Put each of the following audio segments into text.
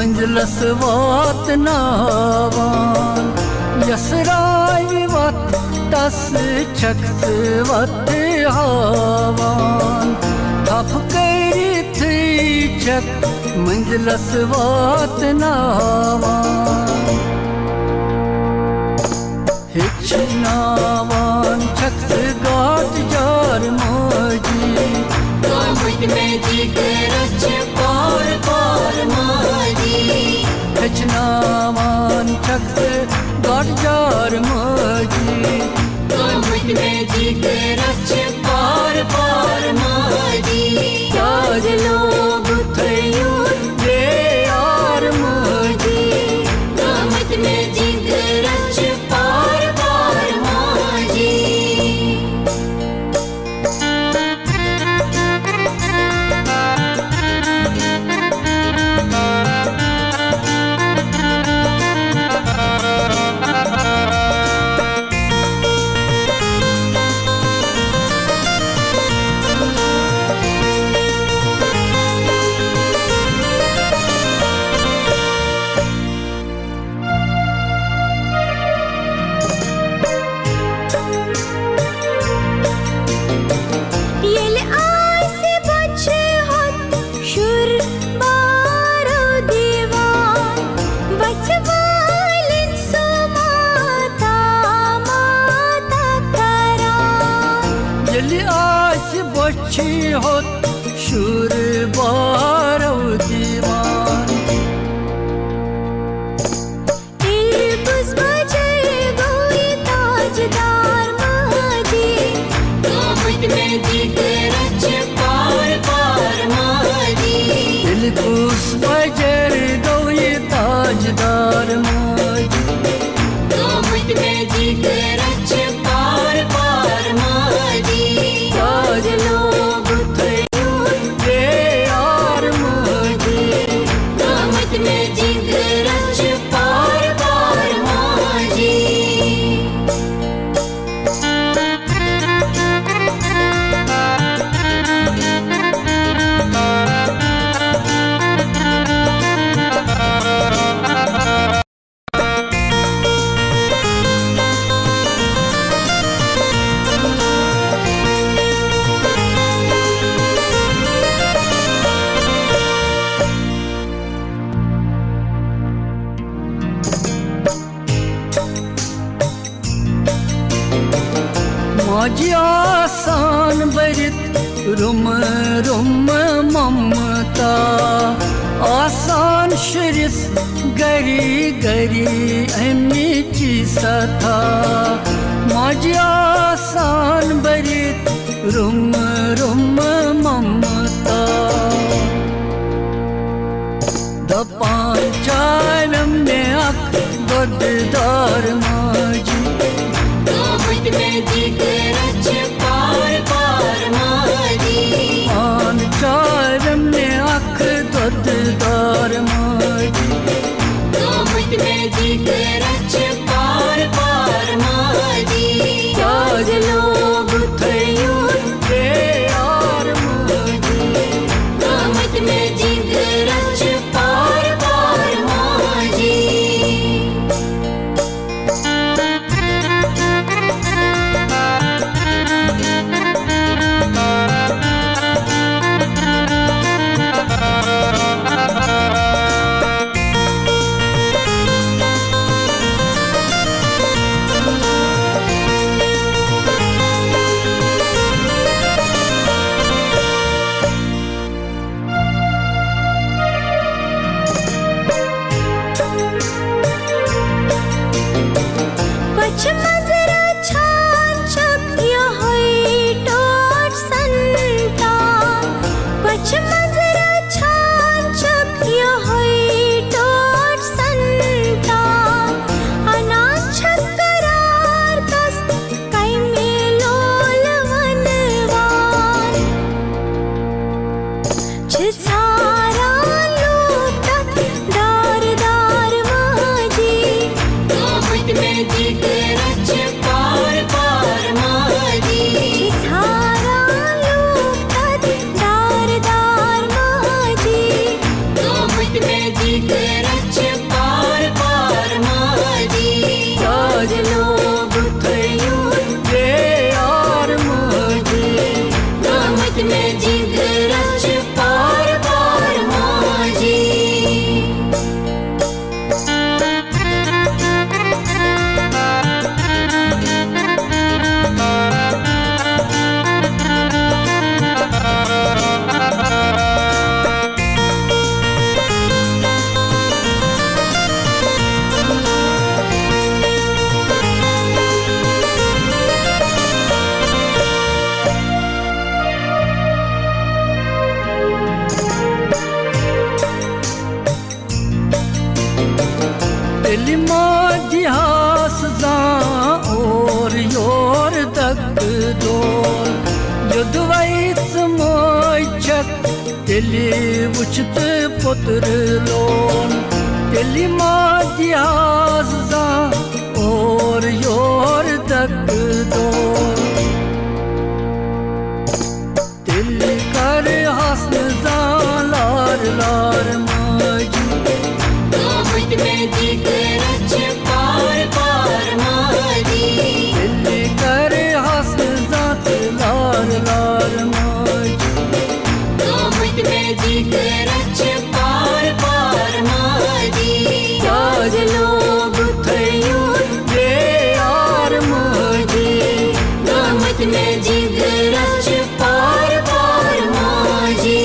मंजलस वातनावान यसराय विवत तस छक्त वत हावान थप करी थी छक मंजलस वातनावान हिचनावान छक्त गाट जार मोजी में जिगरच पार पार माजी हिचनावान छक्त गाट जार मोजी में जिगरच पार पार माजी आज लोग थयो रे यार मोजी में जिगरच पार पार माजी बच्ची होत शुर बारो दीवान इल्बुस बजे गोई ताजदार माजी दामद में जिगरच पार पार माजी इल्बुस बजर गोई ताजदार माजी दामद में जिगरच पार पार माजी आज लोग थयो रे यार मोजी दामद में जिगरच पार पार माजी माजी आसान बरित रुम रुम ममता आसान शरिस गरी गरी अमिची सथा माजी आसान बरित रुम रुम ममता दपान चालम ने अक गद्दार माजी दामद में जिगरच पार पार माजी आन चारम ने अख दद्दार माजी दामद में जिगरच पार पार माजी आज लोग थयो रे यार मोजी दामद में जिगरच पार पार माजी जिगर दिहास और योर दक दोर युद्धवैस मोचक तेली उचित पुत्र लोन तेली दिहास और योर दक दोर तेली कर हसन लार लार माजी दामद में जीत रच पार पार माजी दिल्ली कर हंस जात लार लार माजी दामद में जीत रच पार पार माजी आज लोग थयो ये यार माजी दामद में जीत रच पार पार माजी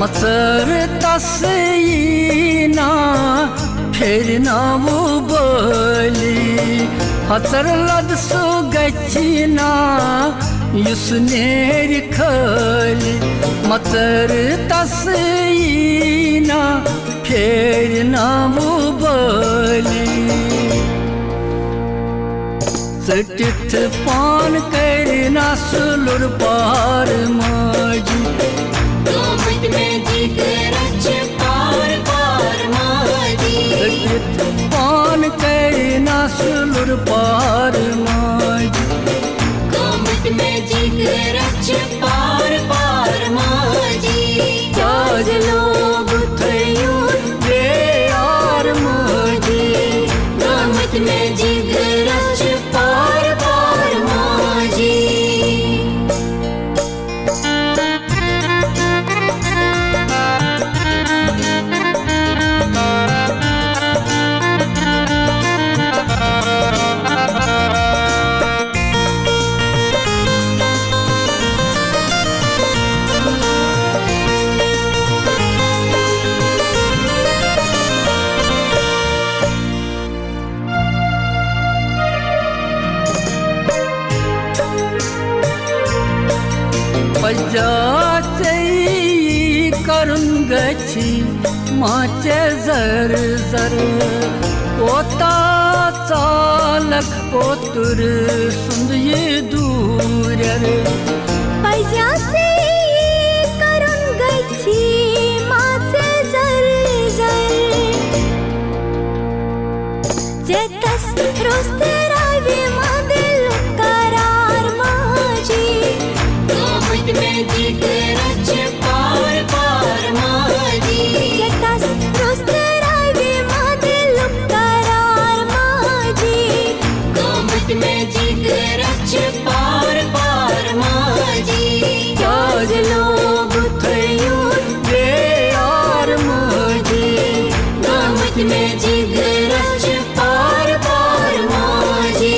मसर तसयीना फिर ना वो बोली हसर लद सो गचना युसनेर खली मसर तसयीना फिर ना वो बोली सटित पान करना सुलुर पार माजी दामद में जीत रच पार पार माजी सटित पान करना सुलुर पार माजी दामद में जीत रच पार पार माजी आज लोग थयो ये यार माजी दामद में जीत रच पार पार माजी पजाचे करुंगची माचे जर जर पोता चालक पोतुर सुंदये दूर पैजाचे करून गची माझे जर जर जेतस रोज तेरावी मदिल करार माझी दामद में जीत रच पार पार माजी जेतस रोज तेरावी मदिल करार माझी में जिगरच पार पार माझी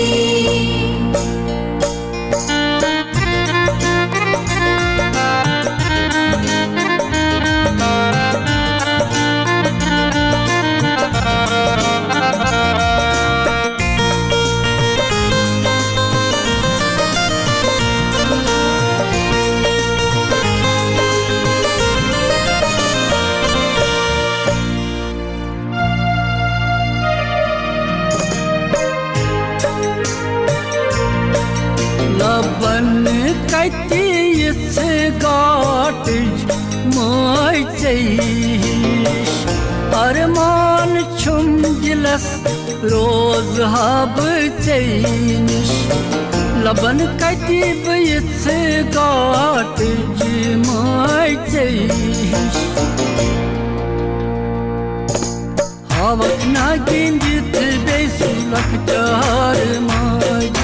लबन कतीस गाटज मायच अरमान छुम दिलस रोज हब चैनिश लबन कतीब गाटज मायच हवक ना गिंजित बेसुलक चार माज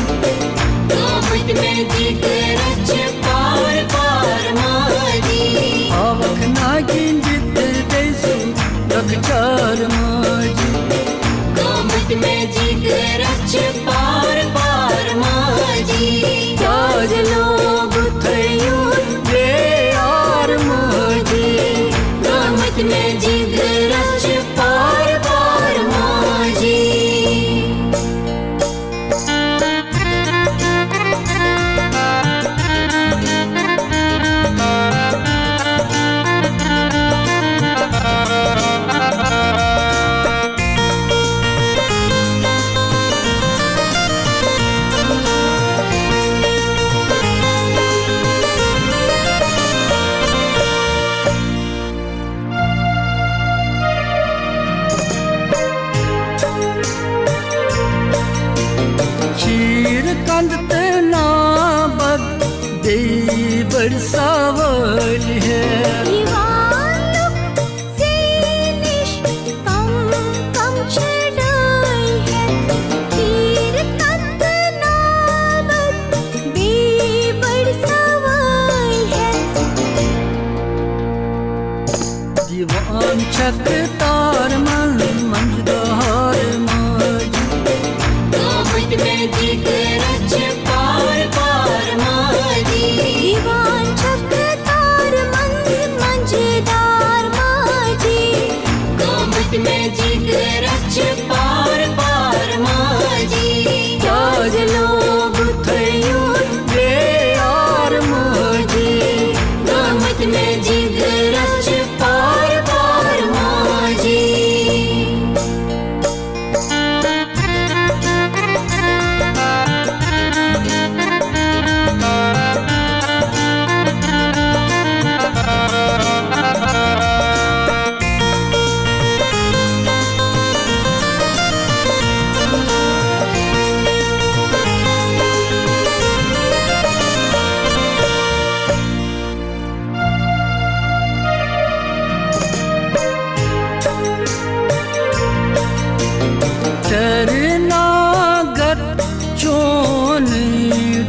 में जिगरच पार पार माझी आवक ना गिंजित बेसु रखचार माझी कामत में जिगरच पार पार माझी आज लोग थयो रे यार माझी कामत में जिगरच पार पार माझी खीर कंद ना बद दे बरसावल है दीवानों से निश कम कम चढ़ाई है खीर तक नाबद बेबड़ सवाई है दीवान छक तार मन मंजदार माज कामत में जिगरच पार पार माझी दीवान चक्रतार मंझदार माझी कामत में जिगरच पार पार माझी आज लोग थयो रे यार माझी कामत में जिगरच पार पार माझी शरणागत चोन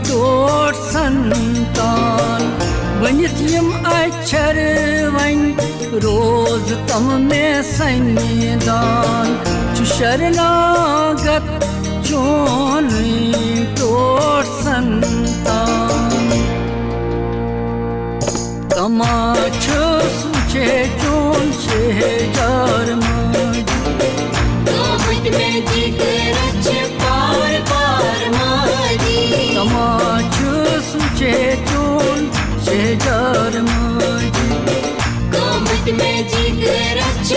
तोर संतान वनित यम अक्षर वन रोज तम में संदान शरणागत चोन तोर संतान तमाच सुचे चोन से जार माज कामत में जिगरच पार पार माझी तमाच सुचे चोन से जार माज कामत में जिगरच